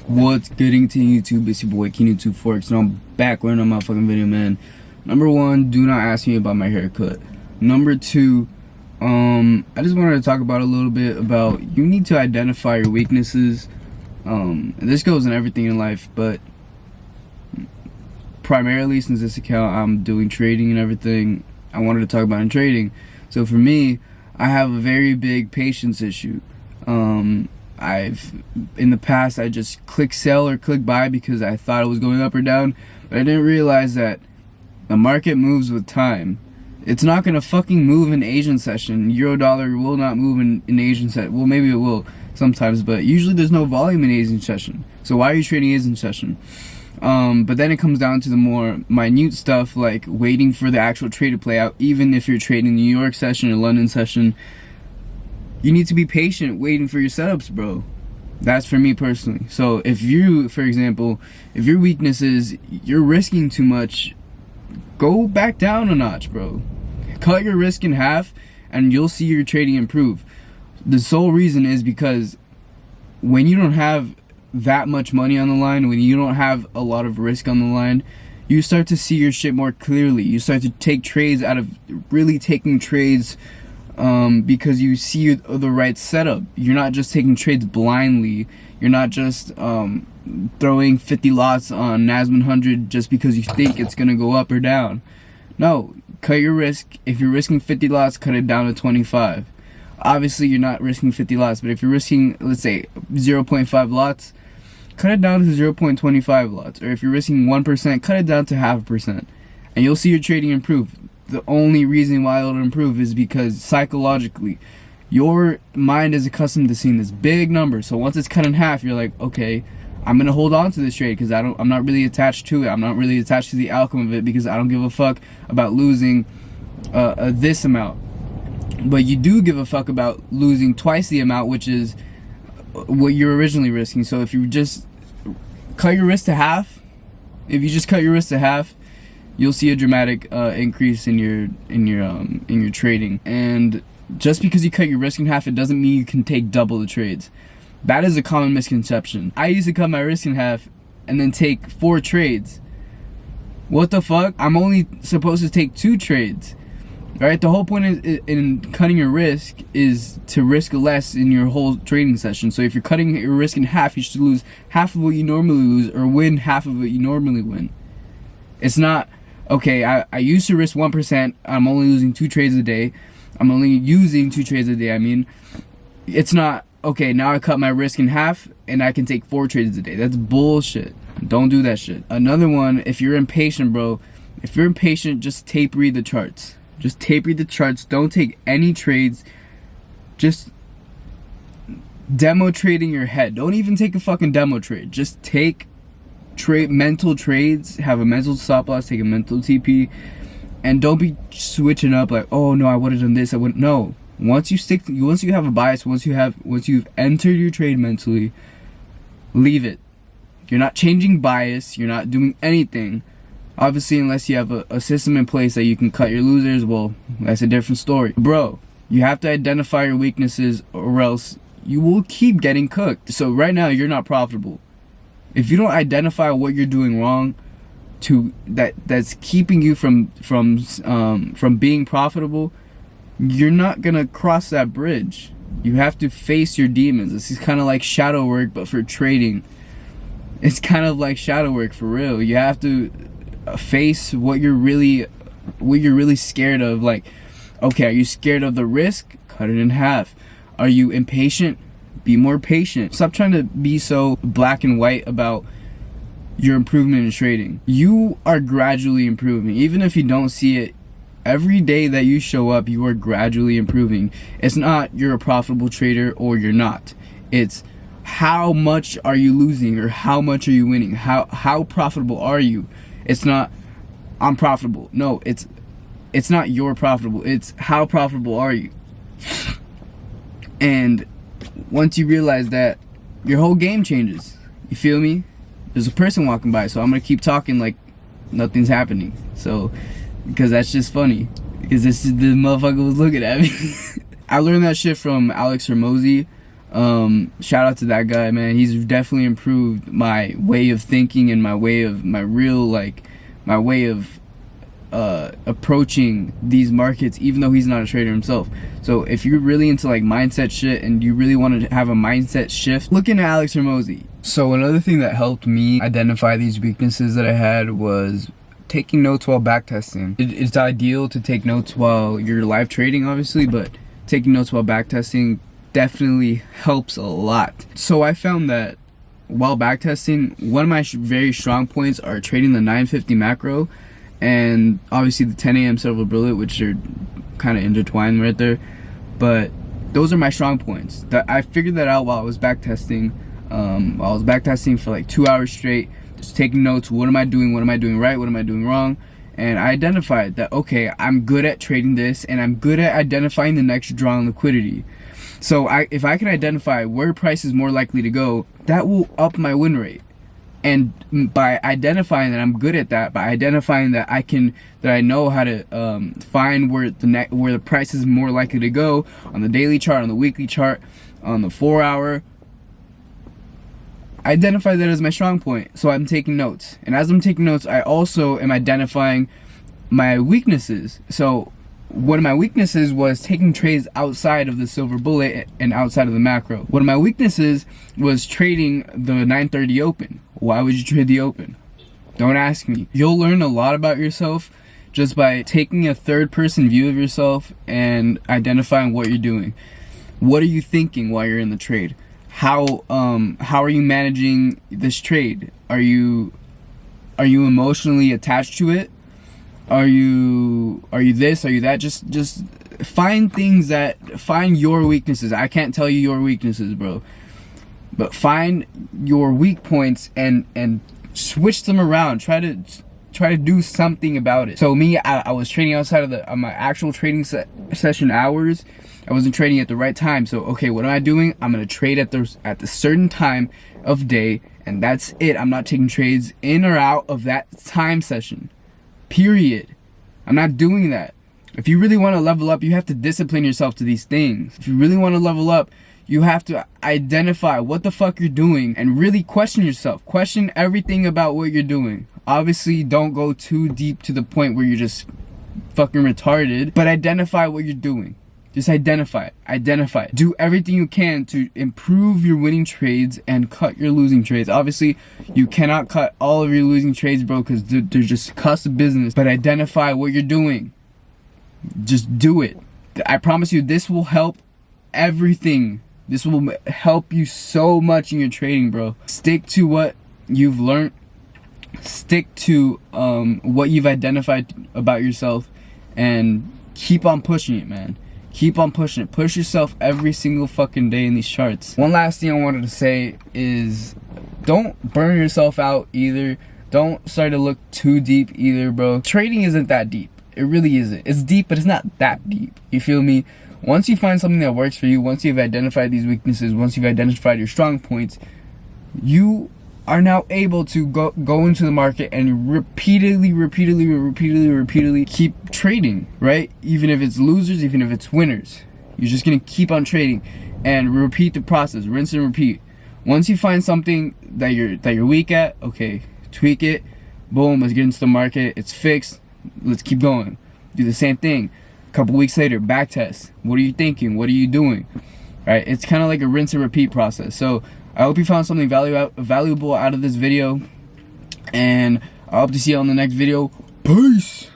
What's good to YouTube? It's your boy King2 Forex, and I'm back with another motherfucking video, man. Number one, do not ask me about my haircut. Number two, I just wanted to talk about a little bit about you need to identify your weaknesses. This goes in everything in life, but primarily since this account I'm doing trading and everything, I wanted to talk about in trading. So for me, I have a very big patience issue. In the past, I just click sell or click buy because I thought it was going up or down, but I didn't realize that the market moves with time. It's not gonna fucking move in Asian session. Euro dollar will not move in Asian session. Well, maybe it will sometimes, but usually there's no volume in Asian session. So why are you trading Asian session? But then it comes down to the more minute stuff, like waiting for the actual trade to play out. Even if you're trading New York session or London session, you need to be patient waiting for your setups, bro. That's for me personally. So if you, for example, if your weakness is you're risking too much, go back down a notch, bro. Cut your risk in half and you'll see your trading improve. The sole reason is because when you don't have that much money on the line, when you don't have a lot of risk on the line, you start to see your shit more clearly. You start to take trades out of really taking trades because you see the right setup. You're not just taking trades blindly. You're not just throwing 50 lots on NASDAQ 100 just because you think it's gonna go up or down. No, cut your risk. If you're risking 50 lots, cut it down to 25. Obviously, you're not risking 50 lots, but if you're risking, let's say, 0.5 lots, cut it down to 0.25 lots. Or if you're risking 1%, cut it down to 0.5%, and you'll see your trading improve. The only reason why it'll improve is because psychologically your mind is accustomed to seeing this big number. So once it's cut in half, you're like, okay, I'm gonna hold on to this trade because I'm not really attached to it. I'm not really attached to the outcome of it because I don't give a fuck about losing this amount. But you do give a fuck about losing twice the amount, which is what you're originally risking. So if you just cut your risk to half, you'll see a dramatic increase in your trading. And just because you cut your risk in half, it doesn't mean you can take double the trades. That is a common misconception. I used to cut my risk in half and then take 4 trades. What the fuck? I'm only supposed to take 2 trades. Right? The whole point in cutting your risk is to risk less in your whole trading session. So if you're cutting your risk in half, you should lose half of what you normally lose or win half of what you normally win. It's not, okay, I used to risk 1%, I'm only losing 2 trades a day. I'm only using 2 trades a day, I mean. It's not, okay, now I cut my risk in half and I can take 4 trades a day. That's bullshit. Don't do that shit. Another one, if you're impatient, bro, if you're impatient, just tape read the charts. Just tape read the charts. Don't take any trades. Just demo trade in your head. Don't even take a fucking demo trade. Just take mental trades. Have a mental stop loss. Take a mental TP, and don't be switching up like, oh no, I would have done this. I wouldn't. No. Once you have a bias, once you've entered your trade mentally, leave it. You're not changing bias. You're not doing anything. Obviously, unless you have a system in place that you can cut your losers, well, that's a different story. Bro, you have to identify your weaknesses or else you will keep getting cooked. So right now, you're not profitable. If you don't identify what you're doing wrong that's keeping you from being profitable, you're not gonna cross that bridge. You have to face your demons. This is kind of like shadow work, but for trading. It's kind of like shadow work for real. You have to face what you're really scared of. Like, okay, are you scared of the risk? Cut it in half. Are you impatient? Be more patient. Stop trying to be so black and white about your improvement in trading. You are gradually improving. Even if you don't see it, every day that you show up, you are gradually improving. It's not you're a profitable trader or you're not. It's how much are you losing or how much are you winning? How profitable are you? It's not I'm profitable. No, it's not you're profitable. It's how profitable are you? And once you realize that, your whole game changes. You feel me? There's a person walking by, so I'm gonna keep talking like nothing's happening. So, because that's just funny. Because this motherfucker was looking at me. I learned that shit from Alex Hormozy. Shout out to that guy, man. He's definitely improved my way of thinking and my way of approaching these markets, even though he's not a trader himself. So if you're really into like mindset shit and you really want to have a mindset shift, look into Alex Hormozi. So another thing that helped me identify these weaknesses that I had was taking notes while backtesting. It's ideal to take notes while you're live trading, obviously, but taking notes while backtesting definitely helps a lot. So I found that while backtesting, one of my very strong points are trading the 950 macro and obviously the 10 a.m. silver bullet, which are kind of intertwined right there. But those are my strong points. That I figured that out while I was backtesting. I was backtesting for like 2 hours straight, just taking notes. What am I doing? What am I doing right? What am I doing wrong? And I identified that, okay, I'm good at trading this, and I'm good at identifying the next draw on liquidity. So if I can identify where price is more likely to go, that will up my win rate. And by identifying that I'm good at that, by identifying that I know how to find where the price is more likely to go on the daily chart, on the weekly chart, on the 4 hour, I identify that as my strong point. So I'm taking notes, and as I'm taking notes, I also am identifying my weaknesses. So one of my weaknesses was taking trades outside of the silver bullet and outside of the macro. One of my weaknesses was trading the 930 open. Why would you trade the open? Don't ask me. You'll learn a lot about yourself just by taking a third-person view of yourself and identifying what you're doing. What are you thinking while you're in the trade? How are you managing this trade? Are you emotionally attached to it? Are you this? Are you that? Just find find your weaknesses. I can't tell you your weaknesses, bro. But find your weak points and switch them around. Try to do something about it. So me, I was trading outside of my actual trading session hours. I wasn't trading at the right time. So okay, what am I doing? I'm gonna trade at the certain time of day, and that's it. I'm not taking trades in or out of that time session. Period. I'm not doing that. If you really want to level up, you have to discipline yourself to these things. If you really want to level up, you have to identify what the fuck you're doing and really question yourself. Question everything about what you're doing. Obviously, don't go too deep to the point where you're just fucking retarded, but identify what you're doing. Just identify it. Identify it. Do everything you can to improve your winning trades and cut your losing trades. Obviously, you cannot cut all of your losing trades, bro, because they're just cost of business. But identify what you're doing. Just do it. I promise you, this will help everything. This will help you so much in your trading, bro. Stick to what you've learned. Stick to what you've identified about yourself, and keep on pushing it, man. Keep on pushing it. Push yourself every single fucking day in these charts. One last thing I wanted to say is don't burn yourself out either. Don't start to look too deep either, bro. Trading isn't that deep. It really isn't. It's deep, but it's not that deep. You feel me? Once you find something that works for you, once you've identified these weaknesses, once you've identified your strong points, you are now able to go into the market and repeatedly keep trading, right? Even if it's losers, even if it's winners, you're just gonna keep on trading and repeat the process, rinse and repeat. Once you find something that you're weak at, okay, tweak it, boom, let's get into the market, it's fixed, let's keep going. Do the same thing. A couple weeks later, back test. What are you thinking? What are you doing? Right? It's kind of like a rinse and repeat process. So I hope you found something valuable out of this video, and I hope to see you on the next video. Peace.